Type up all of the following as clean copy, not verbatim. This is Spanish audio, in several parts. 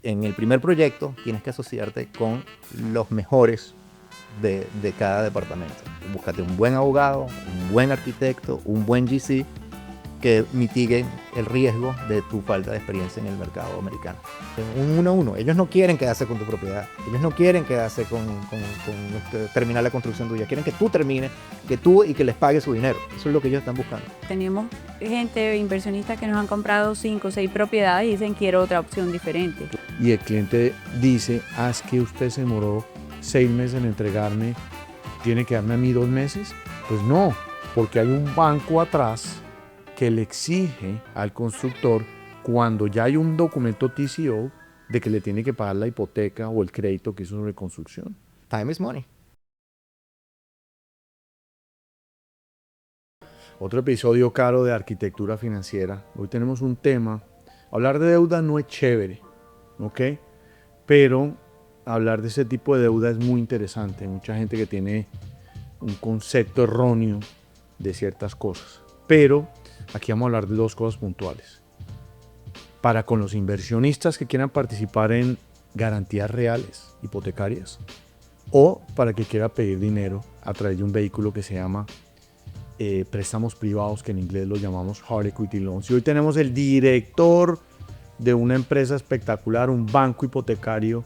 en el primer proyecto tienes que asociarte con los mejores de cada departamento. Búscate un buen abogado, un buen arquitecto, un buen GC que mitiguen el riesgo de tu falta de experiencia en el mercado americano. Un 1 a 1. Ellos no quieren quedarse con tu propiedad. Ellos no quieren quedarse con terminar la construcción tuya. Quieren que tú termines, y que les pagues su dinero. Eso es lo que ellos están buscando. Tenemos gente, inversionistas que nos han comprado 5 o 6 propiedades y dicen quiero otra opción diferente. Y el cliente dice, es que usted se demoró 6 meses en entregarme, ¿tiene que darme a mí 2 meses? Pues no, porque hay un banco atrás que le exige al constructor, cuando ya hay un documento TCO, de que le tiene que pagar la hipoteca o el crédito que hizo sobre construcción. Time is money. Otro episodio caro de arquitectura financiera. Hoy tenemos un tema. Hablar de deuda no es chévere, ¿ok? Pero hablar de ese tipo de deuda es muy interesante. Hay mucha gente que tiene un concepto erróneo de ciertas cosas. Pero aquí vamos a hablar de 2 cosas puntuales. Para con los inversionistas que quieran participar en garantías reales, hipotecarias, o para que quiera pedir dinero a través de un vehículo que se llama préstamos privados, que en inglés lo llamamos Hard Equity Loans. Y hoy tenemos el director de una empresa espectacular, un banco hipotecario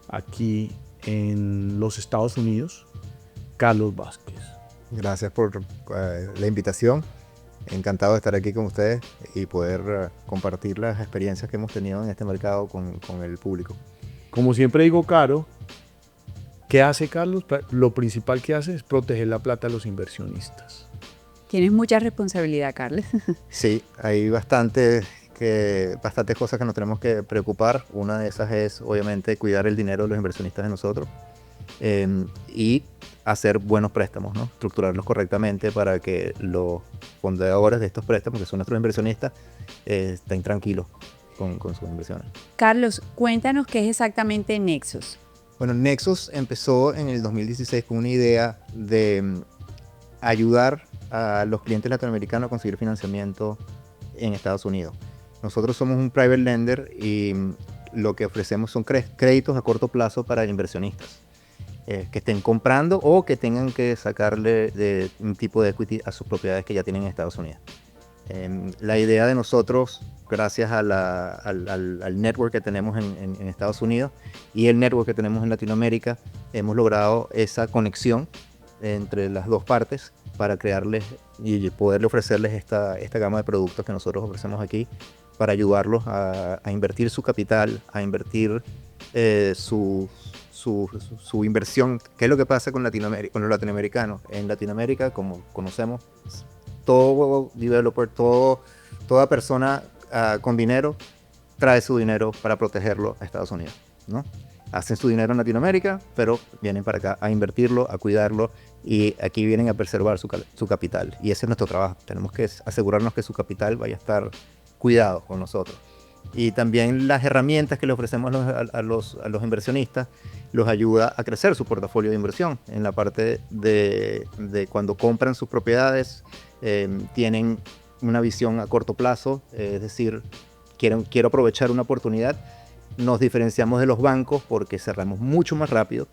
aquí en los Estados Unidos, Carlos Vázquez. Gracias por la invitación. Encantado de estar aquí con ustedes y poder compartir las experiencias que hemos tenido en este mercado con el público. Como siempre digo, Caro, ¿qué hace Carlos? Lo principal que hace es proteger la plata de los inversionistas. Tienes mucha responsabilidad, Carlos. Sí, hay bastantes cosas que nos tenemos que preocupar. Una de esas es, obviamente, cuidar el dinero de los inversionistas de nosotros y hacer buenos préstamos, ¿no? Estructurarlos correctamente para que los fundadores de estos préstamos, que son nuestros inversionistas, estén tranquilos con sus inversiones. Carlos, cuéntanos qué es exactamente Nexus. Bueno, Nexus empezó en el 2016 con una idea de ayudar a los clientes latinoamericanos a conseguir financiamiento en Estados Unidos. Nosotros somos un private lender y lo que ofrecemos son créditos a corto plazo para inversionistas que estén comprando o que tengan que sacarle de un tipo de equity a sus propiedades que ya tienen en Estados Unidos. La idea de nosotros, gracias a al network que tenemos en Estados Unidos y el network que tenemos en Latinoamérica, hemos logrado esa conexión entre las dos partes para crearles y poderle ofrecerles esta gama de productos que nosotros ofrecemos aquí para ayudarlos a invertir su capital, a invertir su inversión. ¿Qué es lo que pasa con los latinoamericanos? En Latinoamérica, como conocemos, todo developer, toda persona con dinero trae su dinero para protegerlo a Estados Unidos, ¿no? Hacen su dinero en Latinoamérica, pero vienen para acá a invertirlo, a cuidarlo, y aquí vienen a preservar su capital. Y ese es nuestro trabajo. Tenemos que asegurarnos que su capital vaya a estar cuidado con nosotros. Y también las herramientas que le ofrecemos a los inversionistas los ayuda a crecer su portafolio de inversión. En la parte de cuando compran sus propiedades, tienen una visión a corto plazo, es decir, quiero aprovechar una oportunidad. Nos diferenciamos de los bancos porque cerramos mucho más rápido.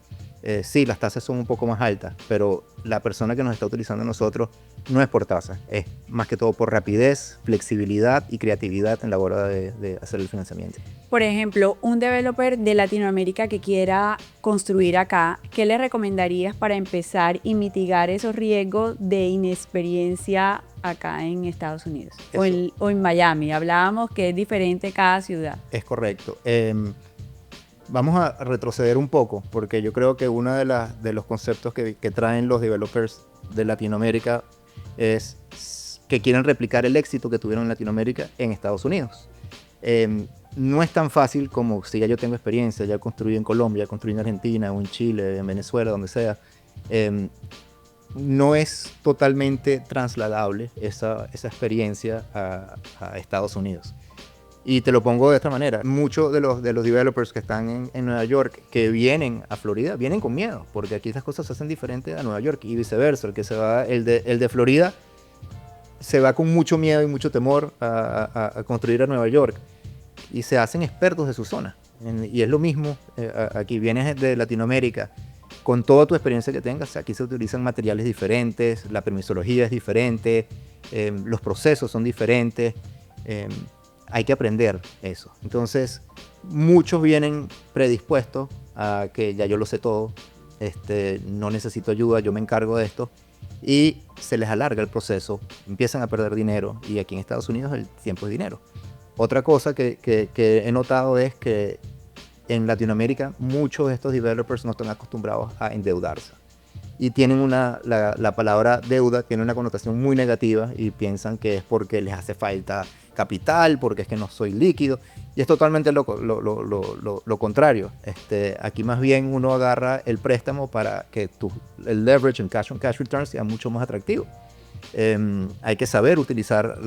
Sí, las tasas son un poco más altas, pero la persona que nos está utilizando a nosotros no es por tasa, es más que todo por rapidez, flexibilidad y creatividad en la hora de hacer el financiamiento. Por ejemplo, un developer de Latinoamérica que quiera construir acá, ¿qué le recomendarías para empezar y mitigar esos riesgos de inexperiencia acá en Estados Unidos o en Miami? Hablábamos que es diferente cada ciudad. Es correcto. Vamos a retroceder un poco, porque yo creo que uno de los conceptos que traen los developers de Latinoamérica es que quieren replicar el éxito que tuvieron en Latinoamérica en Estados Unidos. No es tan fácil como si ya yo tengo experiencia, ya construí en Colombia, construí en Argentina o en Chile, en Venezuela, donde sea. No es totalmente trasladable esa experiencia a Estados Unidos. Y te lo pongo de esta manera. Muchos de los developers que están en Nueva York, que vienen a Florida, vienen con miedo, porque aquí estas cosas se hacen diferentes a Nueva York y viceversa. El de Florida se va con mucho miedo y mucho temor a construir a Nueva York y se hacen expertos de su zona. Y es lo mismo, aquí vienes de Latinoamérica, con toda tu experiencia que tengas, aquí se utilizan materiales diferentes, la permisología es diferente, los procesos son diferentes, hay que aprender eso. Entonces, muchos vienen predispuestos a que ya yo lo sé todo, no necesito ayuda, yo me encargo de esto, y se les alarga el proceso, empiezan a perder dinero, y aquí en Estados Unidos el tiempo es dinero. Otra cosa que he notado es que en Latinoamérica muchos de estos developers no están acostumbrados a endeudarse. Y tienen la palabra deuda tiene una connotación muy negativa y piensan que es porque les hace falta capital, porque es que no soy líquido. Y es totalmente lo contrario. Aquí más bien uno agarra el préstamo para que el leverage en cash on cash returns sea mucho más atractivo. Hay que saber utilizar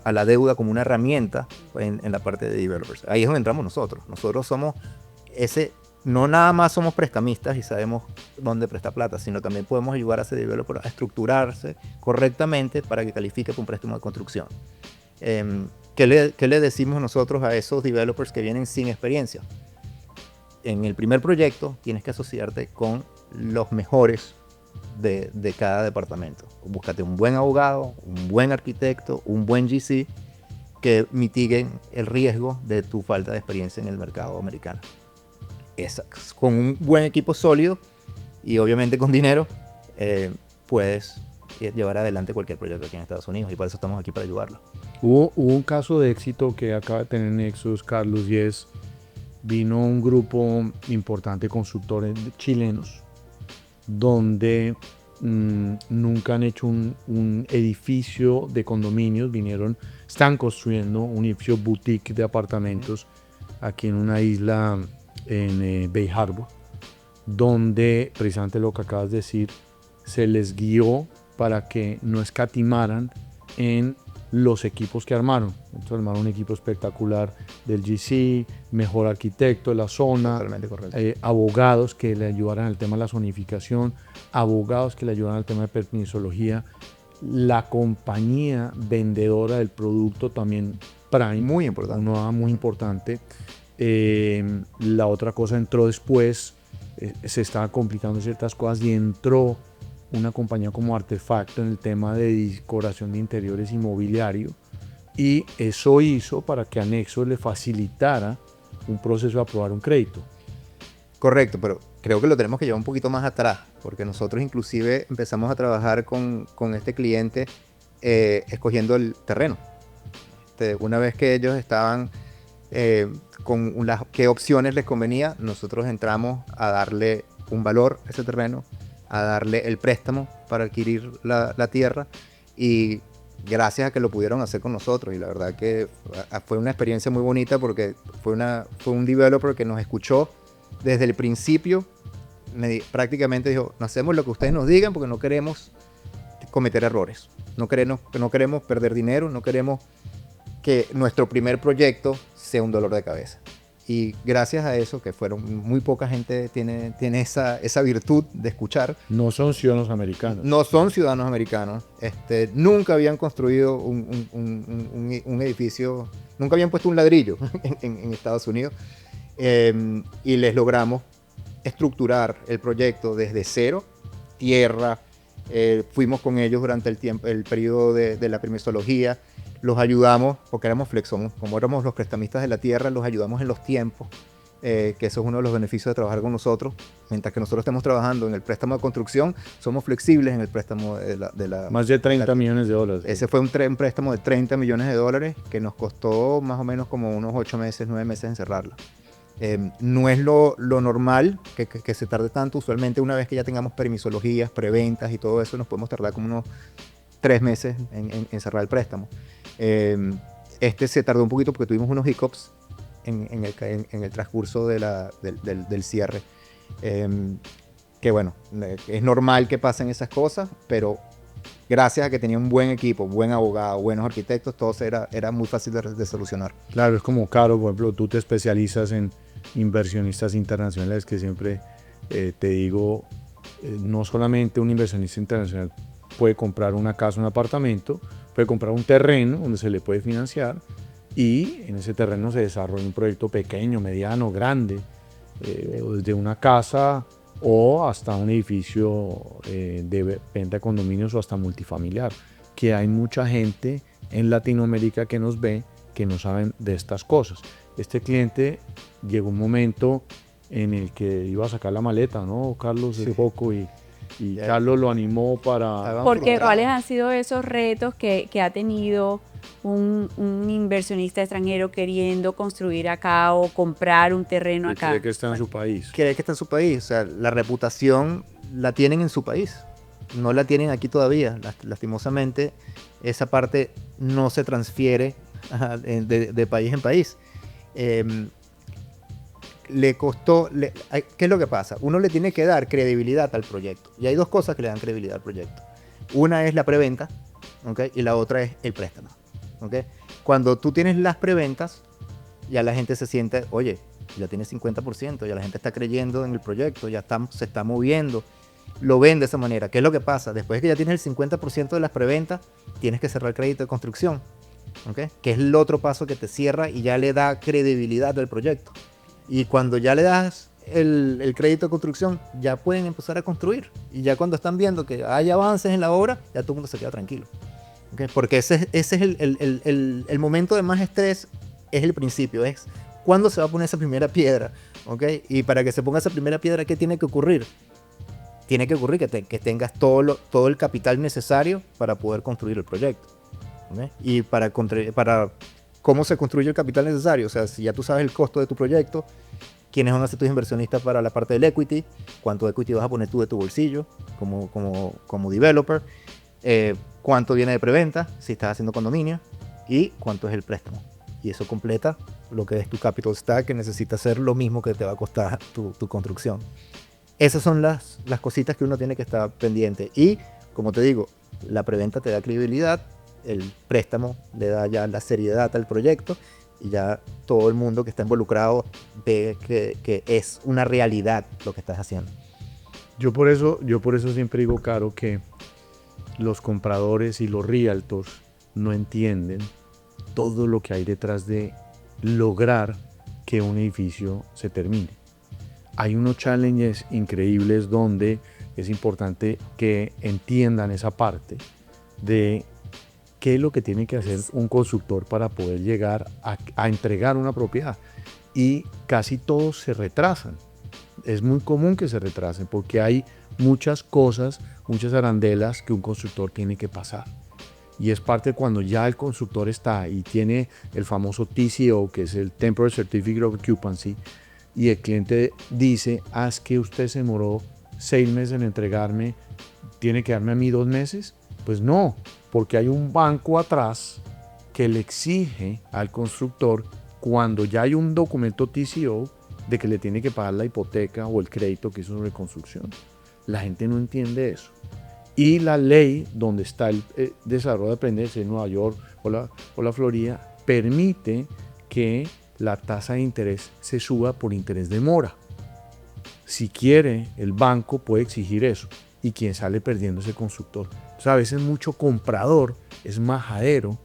a la deuda como una herramienta en la parte de developers. Ahí es donde entramos nosotros. Nosotros somos no nada más somos prestamistas y sabemos dónde prestar plata, sino también podemos ayudar a ese developer a estructurarse correctamente para que califique para un préstamo de construcción. ¿Qué le decimos nosotros a esos developers que vienen sin experiencia? En el primer proyecto tienes que asociarte con los mejores de cada departamento. Búscate un buen abogado, un buen arquitecto, un buen GC que mitiguen el riesgo de tu falta de experiencia en el mercado americano. Con un buen equipo sólido y obviamente con dinero, puedes llevar adelante cualquier proyecto aquí en Estados Unidos, y por eso estamos aquí para ayudarlo. Hubo un caso de éxito que acaba de tener Nexus, Carlos, y vino un grupo importante de constructores chilenos donde nunca han hecho un edificio de condominios, están construyendo un edificio boutique de apartamentos aquí en una isla en Bay Harbor, donde precisamente lo que acabas de decir, se les guió para que no escatimaran en los equipos que armaron. Entonces armaron un equipo espectacular del GC, mejor arquitecto de la zona, abogados que le ayudaran al tema de la zonificación, abogados que le ayudaran al tema de permisología, la compañía vendedora del producto también Prime, muy importante. Muy importante. La otra cosa entró después, se estaban complicando ciertas cosas y entró una compañía como Artefacto en el tema de decoración de interiores inmobiliario, y eso hizo para que a Nexus le facilitara un proceso de aprobar un crédito. Correcto, pero creo que lo tenemos que llevar un poquito más atrás, porque nosotros inclusive empezamos a trabajar con este cliente escogiendo el terreno. Una vez que ellos estaban con qué opciones les convenía, nosotros entramos a darle un valor a ese terreno, a darle el préstamo para adquirir la tierra, y gracias a que lo pudieron hacer con nosotros, y la verdad que fue una experiencia muy bonita, porque fue un developer que nos escuchó desde el principio. Prácticamente dijo: no hacemos lo que ustedes nos digan porque no queremos cometer errores, no queremos perder dinero, no queremos que nuestro primer proyecto sea un dolor de cabeza. Y gracias a eso, que fueron muy poca gente tiene esa virtud de escuchar. No son ciudadanos americanos. No son ciudadanos americanos. Nunca habían construido un edificio, nunca habían puesto un ladrillo en Estados Unidos. Y les logramos estructurar el proyecto desde cero, tierra. Fuimos con ellos durante el periodo de la permisología. Los ayudamos, porque éramos flexos, como éramos los prestamistas de la tierra, los ayudamos en los tiempos, que eso es uno de los beneficios de trabajar con nosotros. Mientras que nosotros estemos trabajando en el préstamo de construcción, somos flexibles en el préstamo de la más de 30 millones de dólares. Ese fue un préstamo de 30 millones de dólares que nos costó más o menos como unos 8 meses, 9 meses en cerrarla. No es lo normal que se tarde tanto. Usualmente una vez que ya tengamos permisologías, preventas y todo eso, nos podemos tardar como unos 3 meses en cerrar el préstamo. Se tardó un poquito porque tuvimos unos hiccups en el transcurso del cierre. Que bueno, es normal que pasen esas cosas, pero gracias a que tenía un buen equipo, buen abogado, buenos arquitectos, todo era muy fácil de solucionar. Claro, es como Caro, por ejemplo, tú te especializas en inversionistas internacionales, que siempre te digo, no solamente un inversionista internacional puede comprar una casa, un apartamento, puede comprar un terreno donde se le puede financiar, y en ese terreno se desarrolla un proyecto pequeño, mediano, grande, desde una casa o hasta un edificio de venta de condominios o hasta multifamiliar, que hay mucha gente en Latinoamérica que nos ve que no saben de estas cosas. Este cliente llegó un momento en el que iba a sacar la maleta, ¿no, Carlos? Sí. De poco y Carlos lo animó para... Estaban Porque frustrados. ¿cuáles han sido esos retos que ha tenido un inversionista extranjero queriendo construir acá o comprar un terreno acá? Cree que está en su país. Cree que está en su país, o sea, la reputación la tienen en su país, no la tienen aquí todavía. Lastimosamente, esa parte no se transfiere de país en país. Le costó, ¿qué es lo que pasa? Uno le tiene que dar credibilidad al proyecto. Y hay dos cosas que le dan credibilidad al proyecto. Una es la preventa, ¿okay? Y la otra es el préstamo. ¿Okay? Cuando tú tienes las preventas, ya la gente se siente, oye, ya tiene 50%, ya la gente está creyendo en el proyecto, ya se está moviendo, lo ven de esa manera. ¿Qué es lo que pasa? Después que ya tienes el 50% de las preventas, tienes que cerrar el crédito de construcción, ¿okay? Que es el otro paso que te cierra y ya le da credibilidad al proyecto. Y cuando ya le das el crédito de construcción, ya pueden empezar a construir. Y ya cuando están viendo que hay avances en la obra, ya todo el mundo se queda tranquilo. ¿Okay? Porque ese es el momento de más estrés, es el principio, es cuándo se va a poner esa primera piedra. ¿Okay? Y para que se ponga esa primera piedra, ¿qué tiene que ocurrir? Tiene que ocurrir que tengas todo el capital necesario para poder construir el proyecto. ¿Okay? Y para cómo se construye el capital necesario, o sea, si ya tú sabes el costo de tu proyecto, quiénes van a ser tus inversionistas para la parte del equity, cuánto equity vas a poner tú de tu bolsillo como developer, cuánto viene de preventa si estás haciendo condominio y cuánto es el préstamo. Y eso completa lo que es tu capital stack, que necesita ser lo mismo que te va a costar tu construcción. Esas son las cositas que uno tiene que estar pendiente. Y, como te digo, la preventa te da credibilidad, el préstamo le da ya la seriedad al proyecto y ya todo el mundo que está involucrado ve que es una realidad lo que estás haciendo. Yo por eso siempre digo, Caro, que los compradores y los realtors no entienden todo lo que hay detrás de lograr que un edificio se termine. Hay unos challenges increíbles donde es importante que entiendan esa parte de qué es lo que tiene que hacer un constructor para poder llegar a entregar una propiedad. Y casi todos se retrasan. Es muy común que se retrasen porque hay muchas cosas, muchas arandelas que un constructor tiene que pasar. Y es parte cuando ya el constructor está y tiene el famoso TCO, que es el Temporary Certificate of Occupancy, y el cliente dice, es que usted se demoró 6 meses en entregarme, ¿tiene que darme a mí 2 meses? Pues no, porque hay un banco atrás que le exige al constructor, cuando ya hay un documento TCO, de que le tiene que pagar la hipoteca o el crédito que hizo sobre construcción. La gente no entiende eso. Y la ley donde está el desarrollo de dependencia en Nueva York o la Florida permite que la tasa de interés se suba por interés de mora. Si quiere, el banco puede exigir eso. Y quien sale perdiendo es el constructor. O sea, a veces mucho comprador es majadero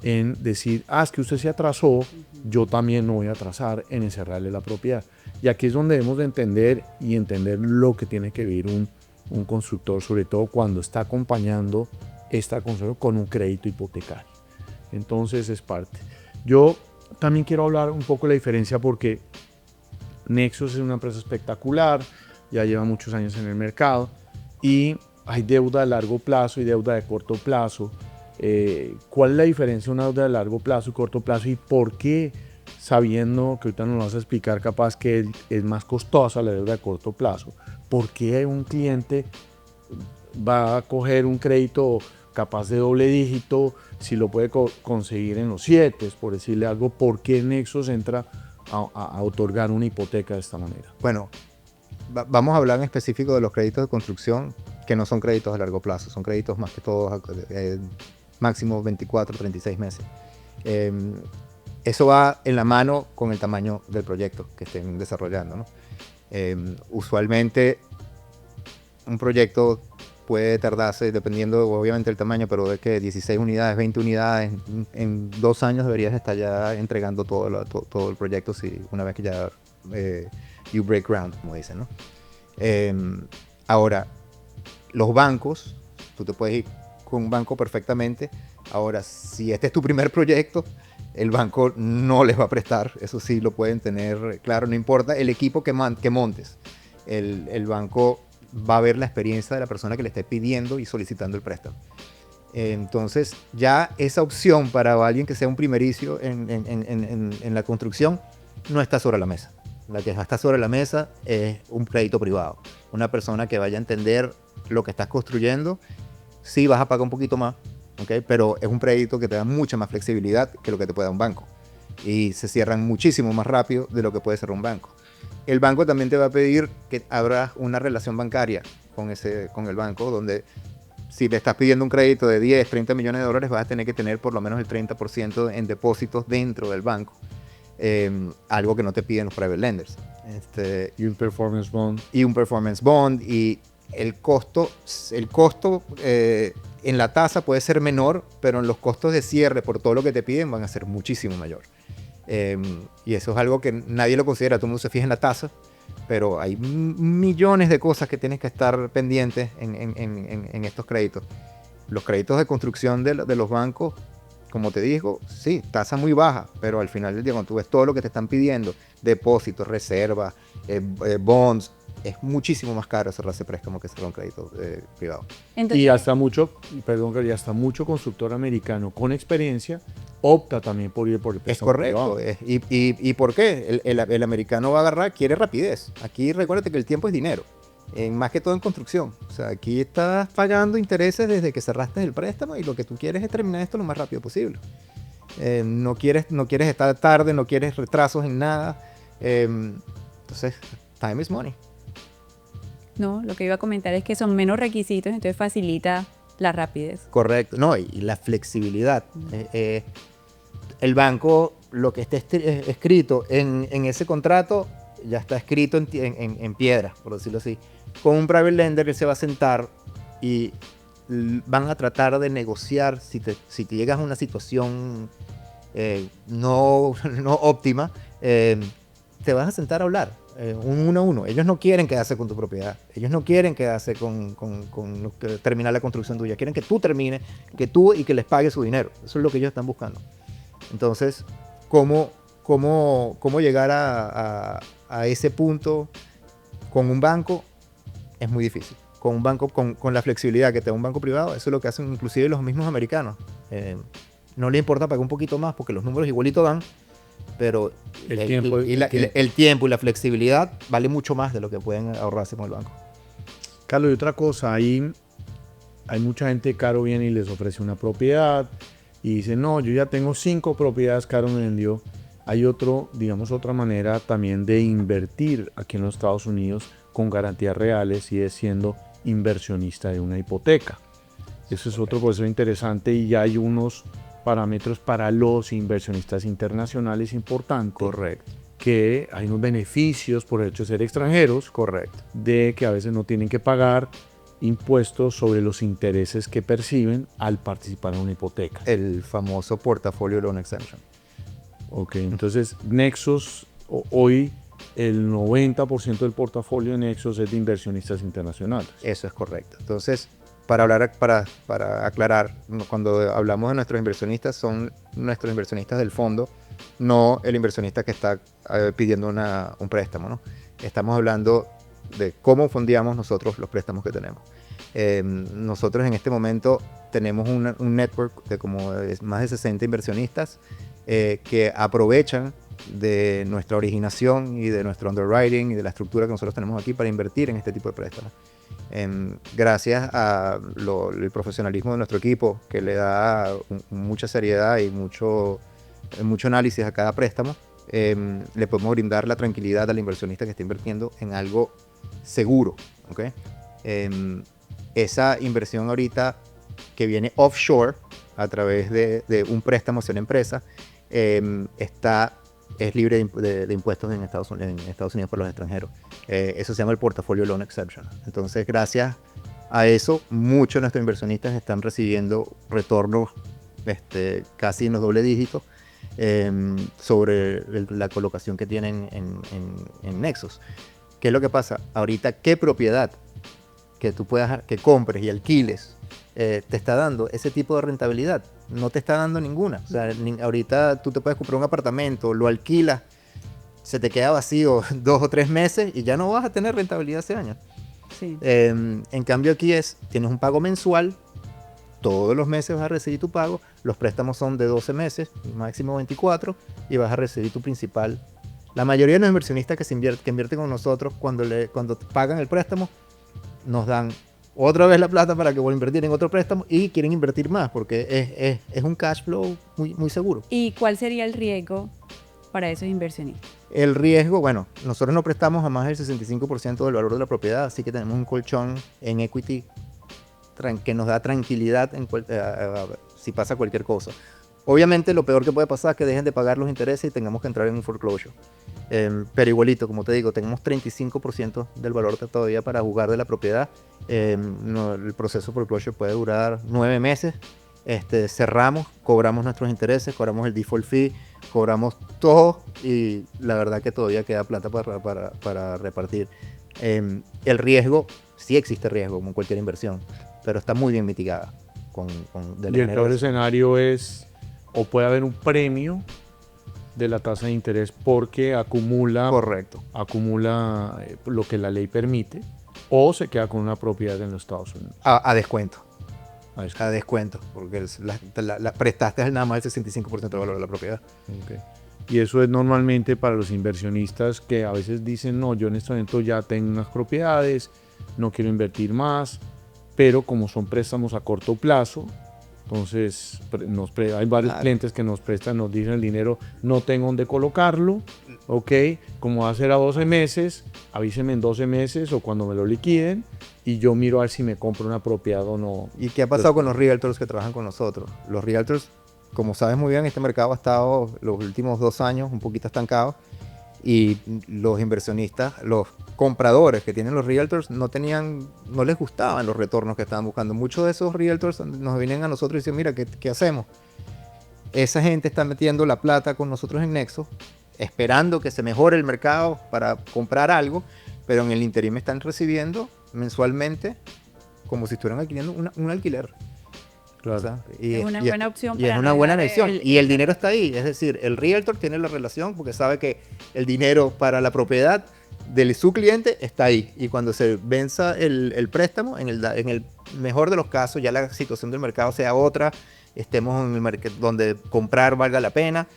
en decir, es que usted se atrasó, yo también no voy a atrasar en encerrarle la propiedad. Y aquí es donde debemos de entender lo que tiene que vivir un constructor, sobre todo cuando está acompañando esta construcción con un crédito hipotecario. Entonces es parte. Yo también quiero hablar un poco de la diferencia porque Nexus es una empresa espectacular, ya lleva muchos años en el mercado y hay deuda de largo plazo y deuda de corto plazo. ¿Cuál es la diferencia de una deuda de largo plazo y corto plazo y por qué, sabiendo que ahorita nos lo vas a explicar capaz que es más costosa la deuda de corto plazo, por qué un cliente va a coger un crédito capaz de doble dígito si lo puede conseguir en los 7, por decirle algo? ¿Por qué Nexus entra a otorgar una hipoteca de esta manera? Bueno, vamos a hablar en específico de los créditos de construcción, que no son créditos a largo plazo, son créditos más que todo máximo 24, 36 meses. Eso va en la mano con el tamaño del proyecto que estén desarrollando, ¿no? Usualmente un proyecto puede tardarse, dependiendo obviamente del tamaño, pero de que 16 unidades, 20 unidades, en 2 años deberías estar ya entregando todo el proyecto, una vez que ya you break ground, como dicen, ¿no? Ahora, los bancos, tú te puedes ir con un banco perfectamente. Ahora, si este es tu primer proyecto, el banco no les va a prestar, eso sí lo pueden tener claro, no importa el equipo que montes, el banco va a ver la experiencia de la persona que le esté pidiendo y solicitando el préstamo. Entonces, ya esa opción para alguien que sea un primerizo en la construcción no está sobre la mesa. La que está sobre la mesa es un crédito privado. Una persona que vaya a entender lo que estás construyendo, sí vas a pagar un poquito más, ¿okay? Pero es un crédito que te da mucha más flexibilidad que lo que te puede dar un banco. Y se cierran muchísimo más rápido de lo que puede cerrar un banco. El banco también te va a pedir que abras una relación bancaria con el banco, donde si le estás pidiendo un crédito de 10, 30 millones de dólares, vas a tener que tener por lo menos el 30% en depósitos dentro del banco. Algo que no te piden los private lenders. Y un performance bond. Y un performance bond. Y el costo en la tasa puede ser menor, pero en los costos de cierre por todo lo que te piden van a ser muchísimo mayor. Y eso es algo que nadie lo considera. Todo el mundo se fija en la tasa, pero hay millones de cosas que tienes que estar pendientes en estos créditos. Los créditos de construcción de los bancos, como te digo, sí, tasa muy baja, pero al final del día, cuando tú ves todo lo que te están pidiendo, depósitos, reservas, bonds, es muchísimo más caro cerrar ese préstamo que cerrar un crédito privado. Entonces, Y hasta mucho constructor americano con experiencia opta también por ir por el préstamo privado. Es correcto. ¿Y por qué? El americano va a agarrar, quiere rapidez. Aquí recuérdate que el tiempo es dinero. Más que todo en construcción. O sea, aquí estás pagando intereses desde que cerraste el préstamo y lo que tú quieres es terminar esto lo más rápido posible. No quieres estar tarde, no quieres retrasos en nada. Entonces, time is money. no, lo que iba a comentar es que son menos requisitos, entonces facilita la rapidez. Correcto. No, y la flexibilidad. El banco, lo que esté escrito en ese contrato, ya está escrito en piedra, por decirlo así. Con un private lender, él se va a sentar y van a tratar de negociar si te llegas a una situación no óptima, te vas a sentar a hablar uno a uno. Ellos no quieren quedarse con tu propiedad, ellos no quieren quedarse con terminar la construcción tuya, quieren que tú termines, y que les pagues su dinero. Eso es lo que ellos están buscando. Entonces, ¿cómo llegar a ese punto con un banco? Es muy difícil. Con un banco, con la flexibilidad que te da un banco privado, eso es lo que hacen inclusive los mismos americanos. No les importa pagar un poquito más porque los números igualito dan, pero el tiempo y la flexibilidad vale mucho más de lo que pueden ahorrarse con el banco. Carlos, y otra cosa, hay mucha gente, Caro viene y les ofrece una propiedad y dice, no, yo ya tengo 5 propiedades, Caro me vendió. Hay otra manera también de invertir aquí en los Estados Unidos con garantías reales y es siendo inversionista de una hipoteca. Eso es otro proceso interesante y ya hay unos parámetros para los inversionistas internacionales importantes. Correcto. Que hay unos beneficios por el hecho de ser extranjeros. Correcto. De que a veces no tienen que pagar impuestos sobre los intereses que perciben al participar en una hipoteca. El famoso portafolio loan exemption. Ok, entonces Nexus, hoy el 90% del portafolio de Nexus es de inversionistas internacionales. Eso es correcto. Entonces, para aclarar, cuando hablamos de nuestros inversionistas, son nuestros inversionistas del fondo, no el inversionista que está pidiendo un préstamo, ¿no? Estamos hablando de cómo fondeamos nosotros los préstamos que tenemos. Nosotros en este momento tenemos un network de como más de 60 inversionistas que aprovechan de nuestra originación y de nuestro underwriting y de la estructura que nosotros tenemos aquí para invertir en este tipo de préstamos. Gracias al profesionalismo de nuestro equipo, que le da mucha seriedad y mucho análisis a cada préstamo, le podemos brindar la tranquilidad al inversionista que está invirtiendo en algo seguro, ¿okay? Esa inversión ahorita que viene offshore a través de un préstamo hacia una empresa, es libre de impuestos en Estados Unidos para los extranjeros. Eso se llama el portafolio loan exception. Entonces, gracias A eso, muchos de nuestros inversionistas están recibiendo retornos casi en los doble dígitos sobre la colocación que tienen en Nexus. ¿Qué es lo que pasa? Ahorita, ¿qué propiedad que tú puedas, que compres y alquiles te está dando ese tipo de rentabilidad? No te está dando ninguna. O sea, ahorita tú te puedes comprar un apartamento, lo alquilas, se te queda vacío 2 o 3 meses y ya no vas a tener rentabilidad ese año. Sí. En cambio aquí tienes un pago mensual, todos los meses vas a recibir tu pago, los préstamos son de 12 meses, máximo 24, y vas a recibir tu principal. La mayoría de los inversionistas que invierten con nosotros, cuando pagan el préstamo, nos dan otra vez la plata para que vuelvan a invertir en otro préstamo y quieren invertir más, porque es un cash flow muy, muy seguro. ¿Y cuál sería el riesgo para esos inversionistas? El riesgo, bueno, nosotros no prestamos a más del 65% del valor de la propiedad, así que tenemos un colchón en equity que nos da tranquilidad si pasa cualquier cosa. Obviamente lo peor que puede pasar es que dejen de pagar los intereses y tengamos que entrar en un foreclosure. Pero igualito, como te digo, tenemos 35% del valor todavía para jugar de la propiedad. El proceso de foreclosure puede durar 9 meses. Cerramos, cobramos nuestros intereses, cobramos el default fee, cobramos todo y la verdad que todavía queda plata para repartir. El riesgo, sí existe riesgo como cualquier inversión, pero está muy bien mitigada. Y el peor escenario es, o puede haber un premio de la tasa de interés porque acumula, correcto, acumula lo que la ley permite, o se queda con una propiedad en los Estados Unidos. A descuento. A descuento, porque la prestaste nada más el 65% del valor de la propiedad. Okay. Y eso es normalmente para los inversionistas que a veces dicen, no, yo en este momento ya tengo unas propiedades, no quiero invertir más, pero como son préstamos a corto plazo, entonces hay varios clientes que nos prestan, nos dicen el dinero, no tengo dónde colocarlo, ok, como va a ser a 12 meses, avísenme en 12 meses o cuando me lo liquiden y yo miro a ver si me compro una propiedad o no. ¿Y qué ha pasado con los realtors que trabajan con nosotros? Los realtors, como sabes muy bien, este mercado ha estado los últimos 2 años un poquito estancado y los inversionistas, los compradores que tienen los realtors no les gustaban los retornos que estaban buscando. Muchos de esos realtors nos vienen a nosotros y dicen, mira, ¿qué hacemos? Esa gente está metiendo la plata con nosotros en Nexo, esperando que se mejore el mercado para comprar algo, pero en el interín me están recibiendo mensualmente como si estuvieran adquiriendo un alquiler. Claro. O sea, es una buena opción. Y es una buena decisión. Y el dinero está ahí. Es decir, el realtor tiene la relación porque sabe que el dinero para la propiedad de su cliente está ahí. Y cuando se venza el préstamo, en el mejor de los casos, ya la situación del mercado sea otra, estemos en el mercado donde comprar valga la pena.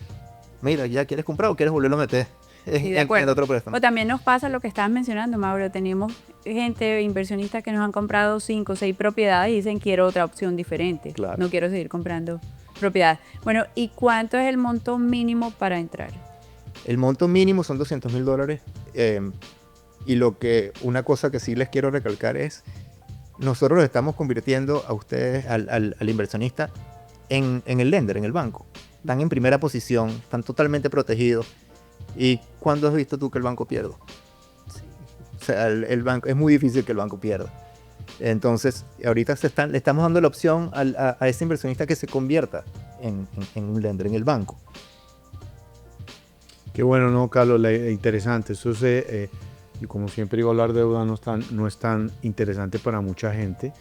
Mira, ¿ya quieres comprar o quieres volverlo a meter en otro préstamo? O también nos pasa lo que estabas mencionando, Mauro. Tenemos gente, inversionistas que nos han comprado 5 o 6 propiedades y dicen quiero otra opción diferente. Claro. No quiero seguir comprando propiedades. Bueno, ¿y cuánto es el monto mínimo para entrar? El monto mínimo son $200,000. Y una cosa que sí les quiero recalcar es, nosotros los estamos convirtiendo a ustedes, al inversionista, en el lender, en el banco. Están en primera posición, están totalmente protegidos. ¿Y cuándo has visto tú que el banco pierda? Sí. O sea, el banco, es muy difícil que el banco pierda. Entonces, ahorita le estamos dando la opción a ese inversionista que se convierta en un lender, en el banco. Qué bueno, ¿no, Carlos? Interesante. Eso y como siempre digo, hablar de deuda no es tan interesante para mucha gente,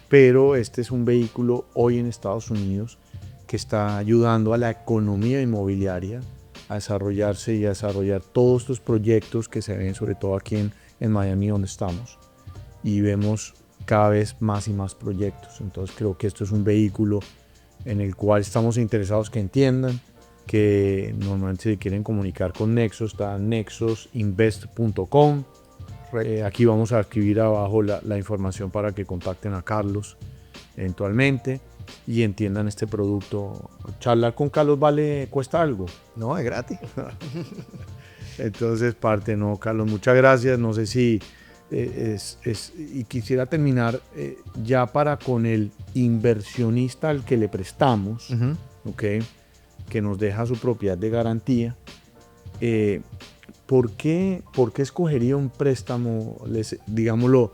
pero este es un vehículo hoy en Estados Unidos que está ayudando a la economía inmobiliaria a desarrollarse y a desarrollar todos estos proyectos que se ven, sobre todo aquí en Miami, donde estamos. Y vemos cada vez más y más proyectos. Entonces creo que esto es un vehículo en el cual estamos interesados que entiendan que normalmente si quieren comunicar con Nexos, está nexosinvest.com. Aquí vamos a escribir abajo la información para que contacten a Carlos eventualmente y entiendan este producto. Charlar con Carlos cuesta algo. No, es gratis. Entonces no, Carlos, muchas gracias. No sé si y quisiera terminar ya con el inversionista al que le prestamos, ¿okay? Que nos deja su propiedad de garantía. ¿Por qué escogería un préstamo, digámoslo,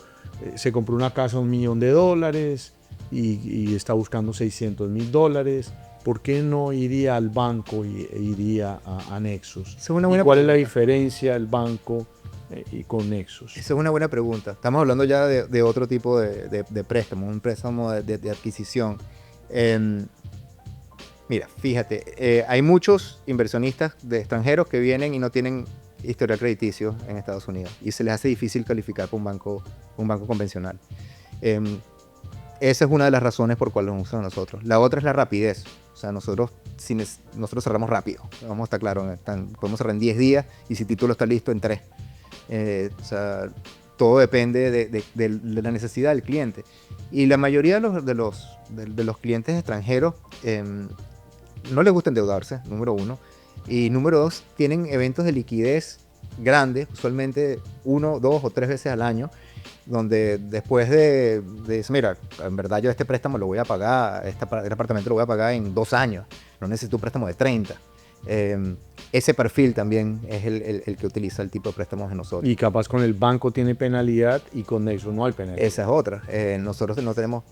se compró una casa $1 millón y está buscando $600,000. ¿Por qué no iría al banco e iría a Nexus? Esa es una buena ¿Cuál es la pregunta. diferencia del banco y con Nexus? Esa es una buena pregunta. Estamos hablando ya de otro tipo de préstamo, un préstamo de adquisición. Mira, fíjate, hay muchos inversionistas de extranjeros que vienen y no tienen historial crediticio en Estados Unidos y se les hace difícil calificar por un banco convencional. Esa es una de las razones por cuales lo usan nosotros. La otra es la rapidez. O sea, nosotros cerramos rápido. Vamos a estar claros. Podemos cerrar en 10 días y si el título está listo en 3. O sea, todo depende de la necesidad del cliente. Y la mayoría de los clientes extranjeros no les gusta endeudarse, número uno. Y número dos, tienen eventos de liquidez grandes, usualmente 1, 2 o 3 veces al año, donde después de decir, mira, en verdad yo este préstamo lo voy a pagar, este apartamento lo voy a pagar en 2 años, no necesito un préstamo de 30. Ese perfil también es el que utiliza el tipo de préstamos de nosotros. Y capaz con el banco tiene penalidad y con Nexus no hay penalidad. Esa es otra. Nosotros no tenemos,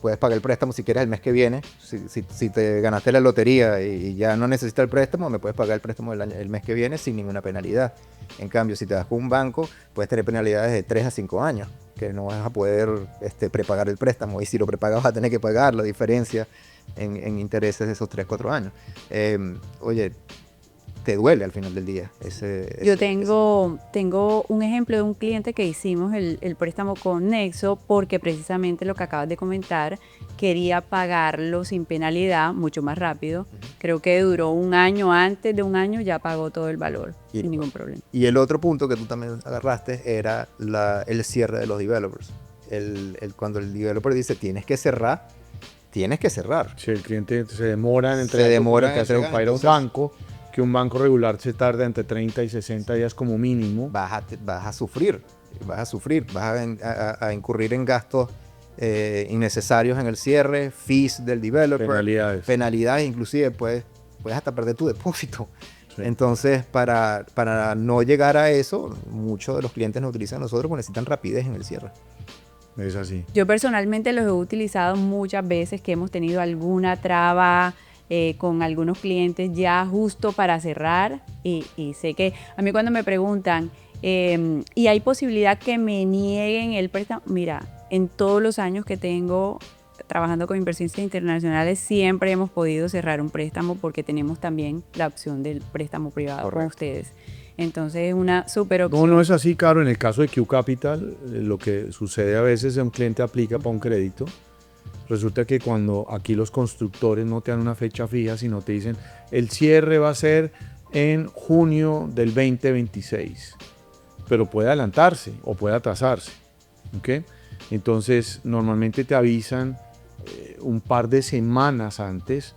puedes pagar el préstamo si quieres el mes que viene. Si te ganaste la lotería y ya no necesitas el préstamo, me puedes pagar el préstamo el mes que viene sin ninguna penalidad. En cambio, si te vas con un banco, puedes tener penalidades de 3 a 5 años, que no vas a poder prepagar el préstamo. Y si lo prepagas vas a tener que pagar la diferencia en intereses de esos 3, 4 años. Oye, te duele al final del día. Yo tengo un ejemplo de un cliente que hicimos el préstamo con Nexo porque precisamente lo que acabas de comentar, quería pagarlo sin penalidad, mucho más rápido. Creo que duró un año, antes de un año ya pagó todo el valor sin ningún problema. Y el otro punto que tú también agarraste era el cierre de los developers. Cuando el developer dice tienes que cerrar. Si el cliente se demora en entregar, que hacer para ir a un banco, que un banco regular se tarda entre 30 y 60 días como mínimo. Vas a sufrir, vas a incurrir en gastos innecesarios en el cierre, fees del developer, penalidades, inclusive puedes hasta perder tu depósito. Sí. Entonces, para no llegar a eso, muchos de los clientes nos utilizan a nosotros porque necesitan rapidez en el cierre. Es así. Yo personalmente los he utilizado muchas veces que hemos tenido alguna traba con algunos clientes ya justo para cerrar y sé que a mí cuando me preguntan y hay posibilidad que me nieguen el préstamo, mira, en todos los años que tengo trabajando con inversionistas internacionales siempre hemos podido cerrar un préstamo porque tenemos también la opción del préstamo privado. Correcto. Con ustedes. Entonces es una súper opción. No es así, Caro. En el caso de Q Capital, lo que sucede a veces es que un cliente aplica para un crédito. Resulta que cuando aquí los constructores no te dan una fecha fija, sino te dicen el cierre va a ser en junio del 2026. Pero puede adelantarse o puede atrasarse. ¿Okay? Entonces normalmente te avisan un par de semanas antes.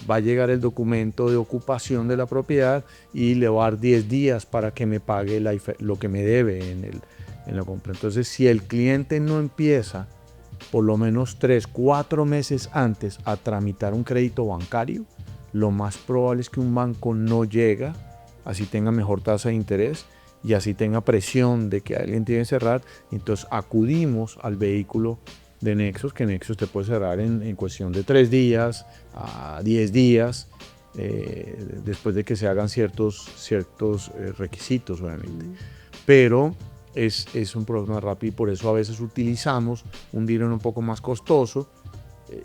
Va a llegar el documento de ocupación de la propiedad y le va a dar 10 días para que me pague lo que me debe en la compra. Entonces, si el cliente no empieza por lo menos 3, 4 meses antes a tramitar un crédito bancario, lo más probable es que un banco no llega, así tenga mejor tasa de interés y así tenga presión de que alguien tiene que cerrar. Entonces, acudimos al vehículo de Nexus, que Nexus te puede cerrar en cuestión de 3 días a 10 días, después de que se hagan ciertos requisitos, obviamente. Pero es un programa rápido y por eso a veces utilizamos un dinero un poco más costoso,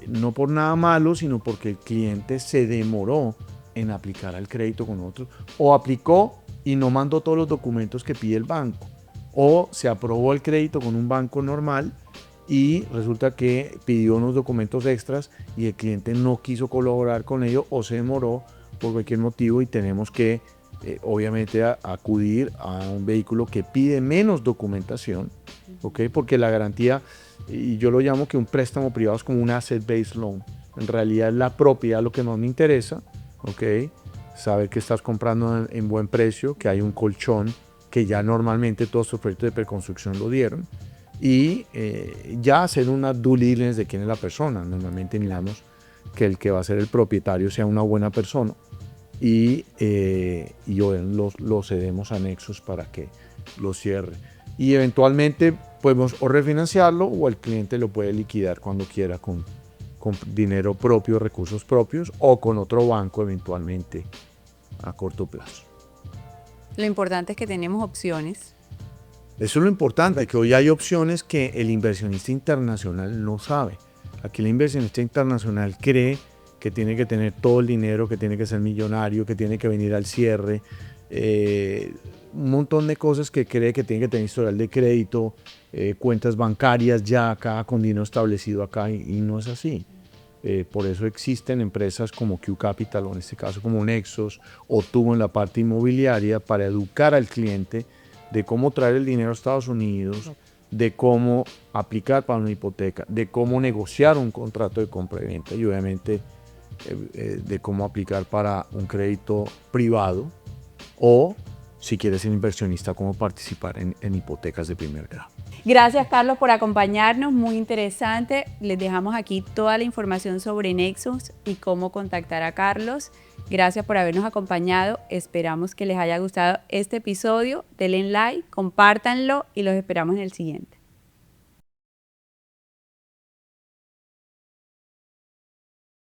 no por nada malo, sino porque el cliente se demoró en aplicar al crédito con otros, o aplicó y no mandó todos los documentos que pide el banco, o se aprobó el crédito con un banco normal y resulta que pidió unos documentos extras y el cliente no quiso colaborar con ello o se demoró por cualquier motivo y tenemos que obviamente acudir a un vehículo que pide menos documentación, ¿okay? Porque la garantía, y yo lo llamo que un préstamo privado es como un asset-based loan, en realidad es la propiedad lo que más me interesa, ¿okay? Saber que estás comprando en buen precio, que hay un colchón que ya normalmente todos los proyectos de preconstrucción lo dieron, y ya hacer una due diligence de quién es la persona. Normalmente miramos que el que va a ser el propietario sea una buena persona y lo cedemos a Nexus para que lo cierre. Y eventualmente podemos o refinanciarlo o el cliente lo puede liquidar cuando quiera con dinero propio, recursos propios o con otro banco eventualmente a corto plazo. Lo importante es que tenemos opciones. Eso es lo importante, que hoy hay opciones que el inversionista internacional no sabe. Aquí el inversionista internacional cree que tiene que tener todo el dinero, que tiene que ser millonario, que tiene que venir al cierre, un montón de cosas que cree que tiene que tener historial de crédito, cuentas bancarias ya acá, con dinero establecido acá, y no es así. Por eso existen empresas como Q Capital, o en este caso como Nexos, o Tubo en la parte inmobiliaria, para educar al cliente de cómo traer el dinero a Estados Unidos, de cómo aplicar para una hipoteca, de cómo negociar un contrato de compra y venta, y obviamente de cómo aplicar para un crédito privado, o si quieres ser inversionista, cómo participar en hipotecas de primer grado. Gracias, Carlos, por acompañarnos, muy interesante. Les dejamos aquí toda la información sobre Nexos y cómo contactar a Carlos. Gracias por habernos acompañado. Esperamos que les haya gustado este episodio. Denle like, compártanlo y los esperamos en el siguiente.